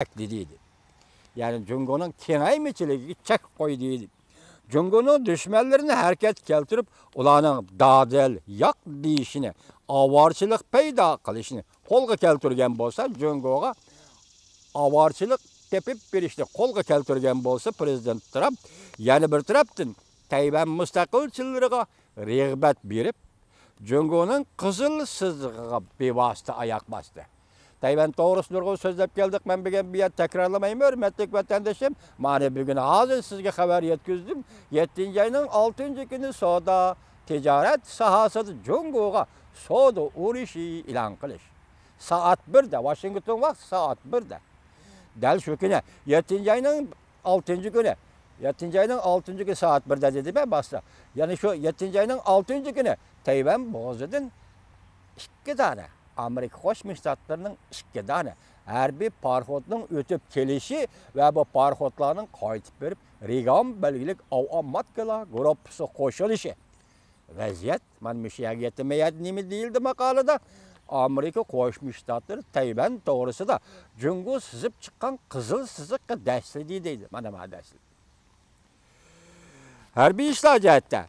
deydi. Yani Cungo'nun kengaymichiligiga chek qo'y deydi. Cungo'nun düşmanlarini hareket keltirip ularning dadil, yoq deyishini, avorchilik paydo qilishini qo'lga keltirgan bo'lsa, Cungo'ga avorchilik tepib berishni qo'lga keltirgan bo'lsa, prezident Trump yana bir tarafdan Tayvan mustaqilchilariga rag'bat berib, Cungo'nun qizil sizig'iga bevosita oyoq bosdi. Tayvan to'g'risida nurg'un so'zlab keldik. Men bugun bu yerda takrorlamayman, hurmatli vatandoshim. Mana bugun hozir sizga xabar yetkazdim. 7-oyning 6-kuni savdo tijorat sohasida Cungo'ga savdo urushi e'lon qilish. Soat 1 da Washington vaqti soat 1 da. Dal shu kuni 7-oyning 6-kuni 7-oyning 6-kuni soat 1 da dedi ben basta. Yani şu 7-oyning 6-kuni Tayvan bo'g'zidan 2 dona Amerika Qo'shma Shtatlarining 2 dona harbiy parxodning o'tib kelishi va bu parxodlarning qaytib berib Regan belgilik avtomatkalar guruhi qo'shilishi. Vaziyat mana shu yerga yetmayadi nima deyildi maqolada. Amerika Qo'shma Shtatlari Tayvan to'g'risida Cungo sizib chiqqan qizil siziqqa dastladi deydi. Mana bu dastladi. Harbiy ishlar jihatda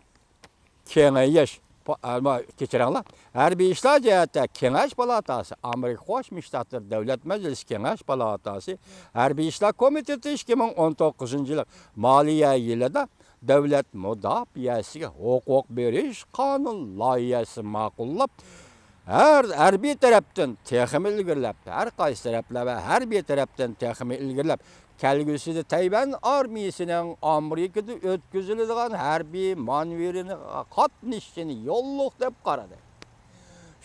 kengayish kechiringlar. Harbiy ishlar jihatda Kengash palatasi, Amerika Qo'shma Shtatlari Davlat Majlisi Kengash palatasi, Harbiy ishlar komiteti 2019-yil moliya yilida davlat mudofaasiga huquq berish qonun loyihasi ma'qullab, harbiy tarafdan texnik ilgirlab, har qaysi taraflar va harbiy tarafdan texnik ilgirlab kelgusida Tayvan armiyasining Amerikada o'tkaziladigan harbiy manevrini qatnashishini yo'lliq deb qaradi.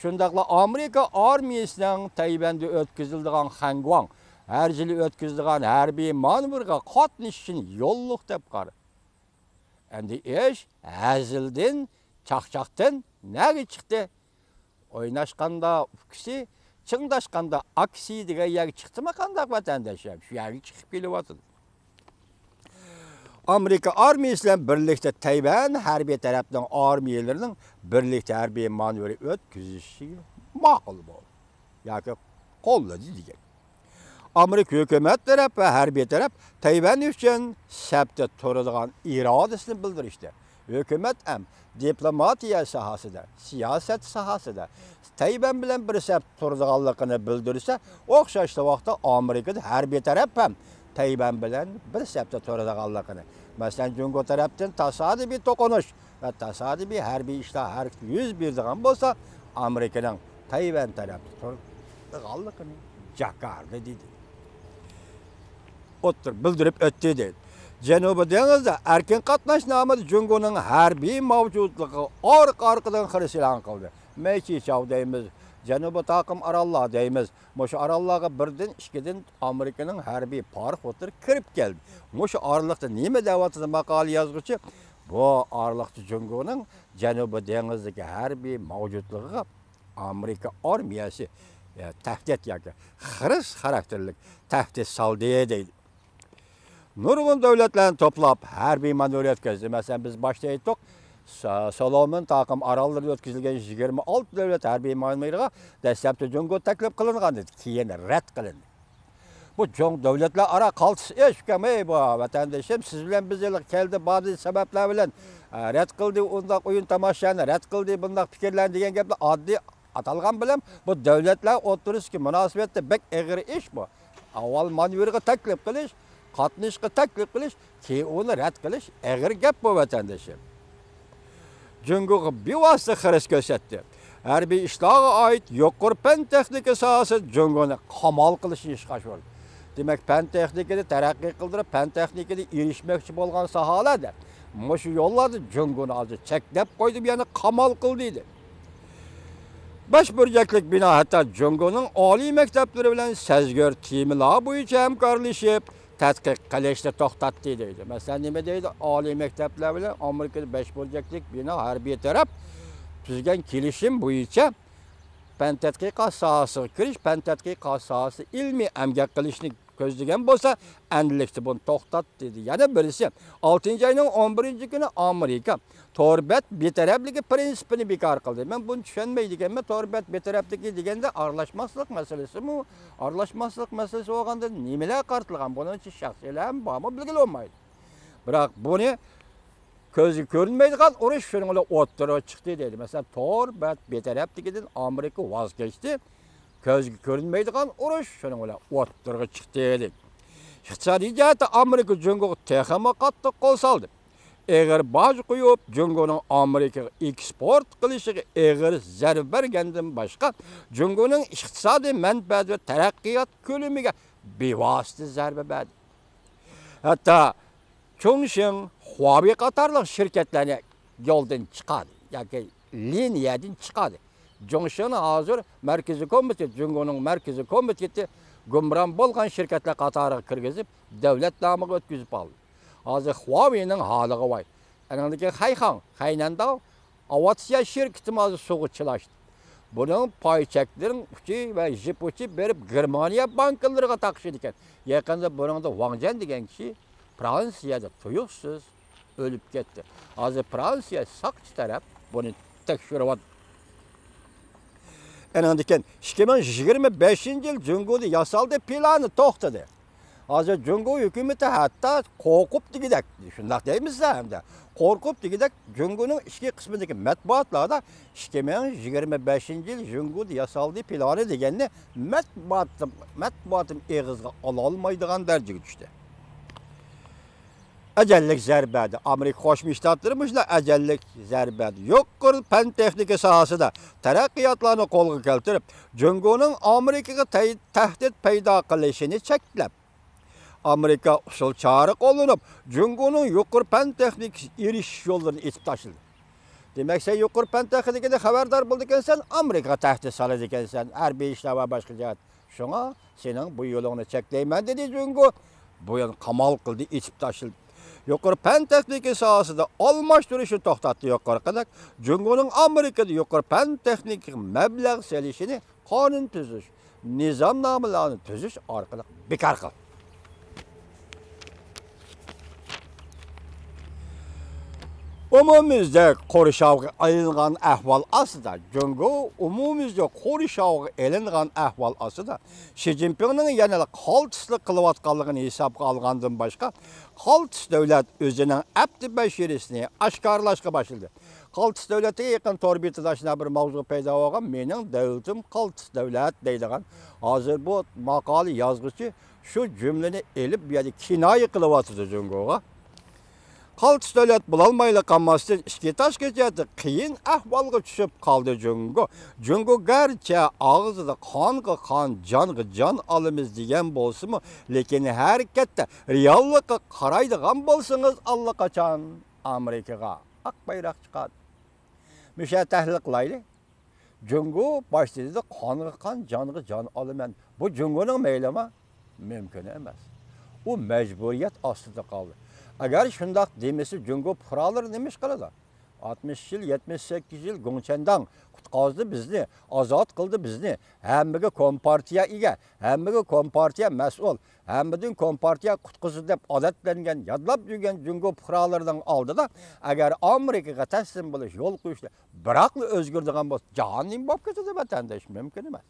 Shundaqla Amerika armiyasining Tayvanda o'tkaziladigan Hangguang har yili o'tkaziladigan harbiy manevrga qatnashishini yo'lliq deb qaradi. Endi ish hazildan, chaqchaqdan nega chiqdi? Oynashqanda ukisi, chingdashqanda aksi degan yerga chiqdimi qandaq vatandoshlar? Shu yerga chiqib kelyapti. Amerika armiyasi bilan birlikda Tayvan harbiy tarafdan armiyalarining birlikda harbiy manevri o'tkazishi ma'qul bo'ldi. Yoki qo'lladi degan. Amerika hukumat taraf va harbiy taraf Tayvan uchun sabta turadigan irodasini bildirishdi. Hukumat ham diplomatiya sohasida, siyosat sohasida Tayvan bilan bir saf turadiganligini bildirsa, o'xshashli vaqtda Amerikada harbiy taraf ham Tayvan bilan bir safda turadiganligini. Masalan, Cungo tarafdan tasodifiy to'qinish va tasodifiy harbiy ishlar har yuz beradigan bo'lsa, Amerikaning Tayvan tarafda turadiganligini Jakarta dedi. O'tir bildirib o'tdi dedi. Janubiy dengizda erkin qatnash nomida Cungo'ning harbiy mavjudligi orqa-orqadan xirish e'lon qildi. Mechi chav deymiz, Janubiy taqim orollar deymiz. Mushu orollarga birdan, ikkidan Amerikaning harbiy parxodlari kirib keldi. Mushu oraliqda nima deyapti maqola yozuvchi? Bu oraliqda Cungo'ning Janubiy dengizdagi harbiy mavjudligiga Amerika armiyasi tahdid yoki xirish xarakterli tahdid soldi deydi. Nurg'un davlatlarni to'plab harbiy manevr o'tkazdi. Masalan, biz boshda aytdik, Solomon taqim orollarida o'tkazilgan 26 davlat harbiy manevrga dastlabda Cungo taklif qilingan edi, keyin rad qilindi. Bu davlatlar ara qaltis ish ekan, bu vatandoshim, siz bilan biz keldi ba'zi sabablar bilan rad qildi, undaq o'yin tomoshani rad qildi, bundaq fikrlar degan gaplar oddiy atalgan bilan bu davlatlar o'tirishga munosabatda bek og'ir ish bu. Avval manevrga taklif qilish, qatnashga taklif qilish, keyin uni rad qilish og'ir gap bu vatandoshim. Cungo'ga bevosita xirish ko'rsatdi. Harbiy ishlarga oid yuqori fan texnika sohasida Cungo'ni qamal qilish ishga qo'shildi. Demak, fan texnikada taraqqiy qildirib, fan texnikada erishmoqchi bo'lgan sohalarda mushu yo'llarda Cungo'ni hozir cheklab qo'ydi, yana qamal qildi dedi. Baş burcaklik bino hatto Cungo'ning oliy maktablari bilan sazgor temalar bo'yicha hamkorlashib tadqiq qilishni to'xtatdi deydi. Masalan, nima deydi? Oliy maktablar bilan Amerikada 5 burcaklik bino harbiy taraf tuzgan kelishim bo'yicha fan tadqiqot sohasiga kirish, fan tadqiqot sohasi ilmiy amgak qilishni ko'zlagan bo'lsa, endilikda buni to'xtat dedi. Yana birisi 6 ayning 11 kuni Amerika to'rbat betarafligi prinsipini bekor qildi. Men buni tushunmaydi ekanman. To'rbat betarafligi deganda aralashmaslik masalasimi? Aralashmaslik masalasi bo'lganda nimalar qartilgan? Buning uchun shaxsiylar bormi bilgili olmaydi. Biroq buni ko'zga ko'rinmaydigan urush shuning bilan o'ttirib chiqdi dedi. Masalan, to'rbat betarafligidan Amerika voz kechdi. Ko'zga ko'rinmaydigan urush shuning bilan o'ttirib chiqdi dedi. Iqtisodiy jihatda Amerika Jungoga texnik qattiq qo'l soldi. Eğer baj qo'yib, Jungoning Amerikaga eksport qilishiga eg'ir zarba bergandan boshqa, Jungoning iqtisodiy manfaat va taraqqiyot ko'lamiga bevosita zarba berdi. Hatto Chongqing, Huawei qatorliq shirkatlarni yo'ldan chiqadi, yoki liniyadan chiqadi. Chongqing hozir markaziy komitet, Jungoning markaziy komiteti gumron bo'lgan shirkatlar qatoriga kirgizib, davlat nomiga o'tkazib oldi. Hozir Huawei'ning holiga voy. Anandagi Hayxan, Haynanda aviatsiya shirkati hozir sug'urchilashdi. Buning paychaklarning uchi va jipuchi berib Germaniya banklariga taqishdi ekan. Yaqinda buningda Wangjan degan kishi Fransiyada tuyuqsiz o'lib ketdi. Hozir Fransiya saqchi taraf buni tekshiryapti. Anandagi 2025-yil Jungoda yasaldi plani to'xtadi. Hozir Jungo hukumati hatto qo'rqib degidak, shunday deymiz hamda. Qo'rqib degidak Jungoning ichki qismidagi matbuotlarda 2025-yil Jungoda yasaldi plani deganni matbuotim eg'izga ola olmaydigan darajaga tushdi. Ajallik zarbadi. Amerika Qo'shma Shtatlari mushlar ajallik zarbadi. Yuqori fan texnika sohasida taraqqiyotlarni qo'lga keltirib, Jungoning Amerikaga tahdid paydo qilishini cheklab, Amerika usul chora qo'llanib, Jungoning yuqori fan texnikasi erishish yo'llarini etib tashildi. Demak, sen yuqori fan texnikadan xabardor bo'lgansan, Amerikaga tahdid soladi ekansan, harbiy ishlar va boshqa jihat. Shunga sening bu yo'lingni cheklayman dedi Jungo. Bu yana qamal qildi, etib tashildi. Yuqori fan texnikasi sohasida almashtirishni to'xtatdi yuqori qadar. Jungoning Amerikada yuqori fan texnik mablag' selishini qonun tuzish, nizomnomalarni tuzish orqali bekor qildi. Umumimizde Qo'rishovga elingan ahvol ostida, Jungo umumimizde Qo'rishovga elingan ahvol ostida Xi Jinpingning yana qaltislik qilayotganligini hisobga olgandan boshqa, qaltis davlat o'zining abdi bashirisini oshkorlashga boshladi. Qaltis davlatga yaqin to'rbetidashna bir mavzu paydo bo'lgan, mening davlatim qaltis davlat deydigan. Hozir bu maqola yozuvchi shu jumlani elib bu yerda kinoya qilyapti Jungoga. Qaltis davlat bo'lolmayli qolmasdan ichki tashqi jihatda qiyin ahvolga tushib qoldi Jungo. Jungo garchi og'zida qonga qon, jonga jon olamiz degan bo'lsa-mu, lekin harakatda reallikka qaraydigan bo'lsangiz allaqachon Amerikaga oq bayroq chiqadi. Musha tahlil qilaylik. Jungo boshida qonga qon, jonga jon olaman. Bu Jungoning maylimi? Mumkin emas. U majburiyat ostida qoldi. Agar shundoq demasa, Jungo fuqarolar nima ish qiladi? 60 yil, 78 yil Gongchandang qutqazdi bizni, ozod qildi bizni. Hammaga kompartiya ega, hammaga kompartiya mas'ul, hammadan kompartiya qutqazdi deb odatlangan, yodlab yurgan Jungo fuqarolarining oldida agar Amerikaga taslim bo'lish yo'l qo'yishda biroqli o'zgardigan bo'lsa, jahonning bo'lib ketadi vatandosh, mumkin emas.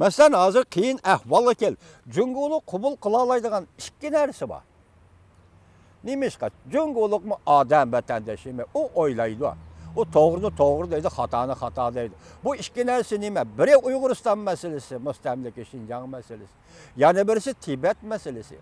Masalan, hozir qiyin ahvolga kel. Jungoni qabul qila oladigan ikki narsa bor. Nimishqa Jungolikmi odam vatandoshimi? U o'ylaydi. U to'g'ri deydi, xatoni xato deydi. Bu ikki narsa nima? Biri Uyg'uriston masalasi, mustamlika Xinjiang masalasi. Yana birisi Tibet masalasi.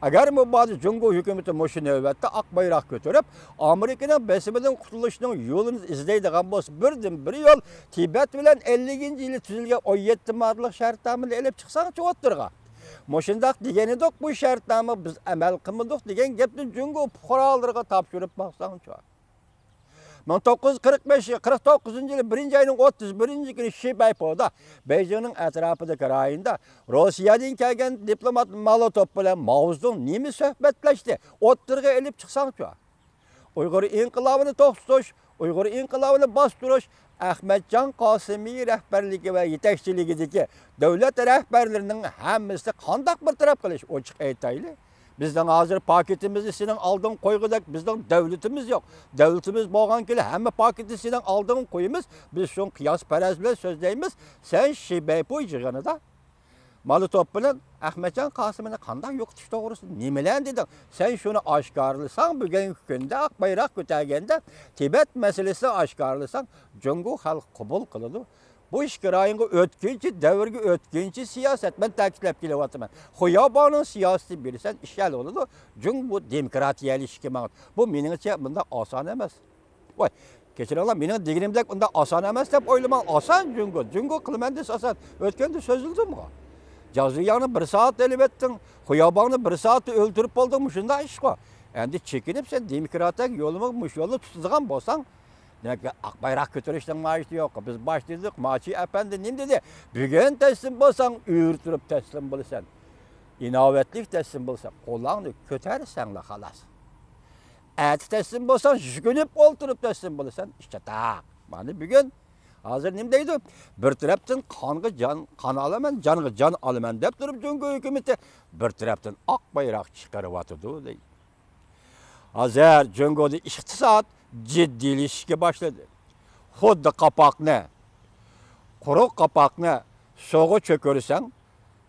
Agar bu Jungo hukumati mushu navbatda oq bayroq ko'tarib, Amerikaning besimidan qutulishning yo'lini izlaydigan bo'lsa, birdan-bir yo'l Tibet bilan 50-yilda tuzilgan 17 modellik shartnomani elib chiqsangchi o'ttirga. Moshundaq deganidoq bu shartnoma biz amal qilmadik degan gapni Jungo fuqarolariga topshirib baqsangchi. 1949-yili 1-ayning 31-kuni Shibeypoda, Beijingning atrofidagi rayonda Rossiyadan kelgan diplomat Molotov bilan Mao'zedong nima suhbatlashdi? O'ttirga elib chiqsangchi. Uyg'ur inqilobini to'xtatish, Uyg'ur inqilobini bostirish, Ahmetcan Qasimiy rahbarligi va yetakchiligidagi davlat rahbarlarining hammasi qandaq bir taraf qilish ochiq aytaylik. Bizden hazır paketimizi senin aldığın koygudak bizden devletimiz yok. Devletimiz boğan kili hem paketi senin aldığın koyumuz biz şun kıyas perez bile sözleyimiz sen şibey bu yığını da malı toplanın Ahmetcan Qasimi'ne kandan yok tuş doğrusu nimelen dedin sen şunu aşkarlısan bugün günde ak bayrak kötəgende Tibet meselesi aşkarlısan Cungu halk kabul kılıdı. Bu işkirayınғы ötkinci, devirgi ötkinci siyaset ben takipləp kelevatım. Xoyabanın siyaseti bilirsen işgal oldu. Çünkü bu demokratiyalı işki mağdur. Bu menimce bunda asan emas. Oy, keçirirler benim diginimde bunda asan emas dep oylaman asan çünkü. Çünkü kılmendis asan. Ötkende sözüldü mü? Cazıyanı bir saat elip ettin. Xoyabanı bir saat öldürüp oldun. Şunda iş var. Endi çekinip sen demokratik yolumuş yolu tutduğun bolsan demek ki akbayrak götürüşten maaşı yok. Biz başladık maaşı efendi nim dedi. Bugün teslim bolsan üğürtürüp teslim bolsan. İnavetlik teslim bolsan. Kolağını kötersen la halas. Et teslim bolsan şükünüp olturup teslim bolsan. İşte tak. Bana bugün hazır nim deydi. Bir taraftan kanı can kan alaman, canı can alaman dep durup Cungu hükümeti bir taraftan akbayrak çıkarıp atırdı deydi. Hazır Cungu'da iktisat ciddileşke başladı. Xuddi kapakni, quruq kapakni soğu çökürsen,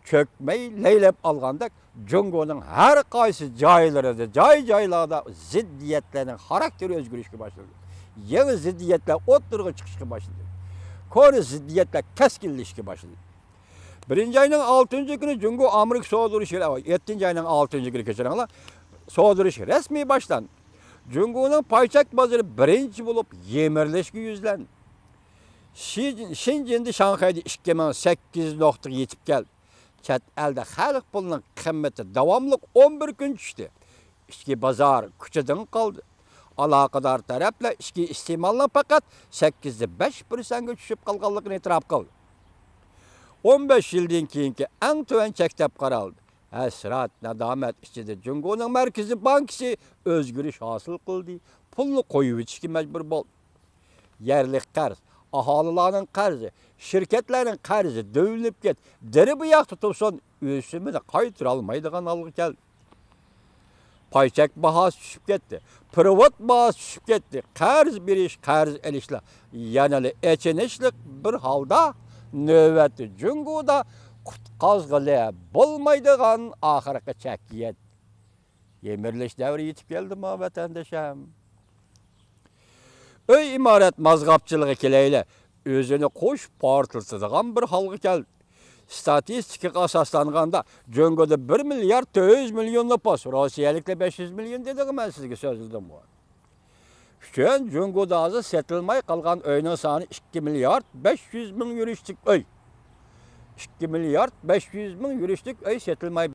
çökmeyi leylep alganda Cungu'nun her qaysı joylarida, joylarda ziddiyetlerin karakteri özgürleşke başladı. Yeni ziddiyetler o'ttirg'i chiqishga başladı. Ko'ri ziddiyetler keskinleşke başladı. 1. ayının 6. günü Cungu Amerika soğuduruş 7. ayının 6. günü keçirenler soğuduruş resmi başlandı. Cungu'nun payçak bazarı birinci bulup yemirleşki yüzlendi. Şincin'de Şanghay'da 2800 nokta yetip geldi. Çet elde halk pulunun kıymeti devamlık 11 gün düştü. İşki bazar küçüdün kaldı. Alakadar tarafla işki istimalına fakat 8'de 5% düşüp kalganlıkını itiraf kıldı. 15 yıldan keyinki en tüven çektep karaldı. Esrat, nadamet içinde Cungu'nun Merkezi Bankası özgürlük hasıl kıldı. Pulunu koyup içki mecbur bol. Yerlik qarz, ahalilerin qarzı, şirketlerin qarzı dövülüp get. Deri bu yak tutulsun, üyesimi de kayıtır almaydıgan algı geldi. Payçak bahası düşüp gitti. Privat bahası düşüp gitti. Qarz bir iş, qarz elişle. Yani eçenişlik bir halda növbeti Cungu'da qazgılı bulmaydıgan ahirki çekiyet. Yemirleş devri yetip geldi mi vatandaşım? Öy imaret mazgapçılığı kileyle özünü koş partıltıdığan bir halgı geldi. Statistik asaslanğanda Cungu'da 1 milyar 400 milyon nüfus, Rusiyalikle 500 milyon dediğim ben sizge sözüldüm bu. Şön Cungu'da azı setilmay kalgan öyünün sanı 2 milyar 500 min yürüyüştük öy. 2 milyar 500 min yürüyüştük öy setilmay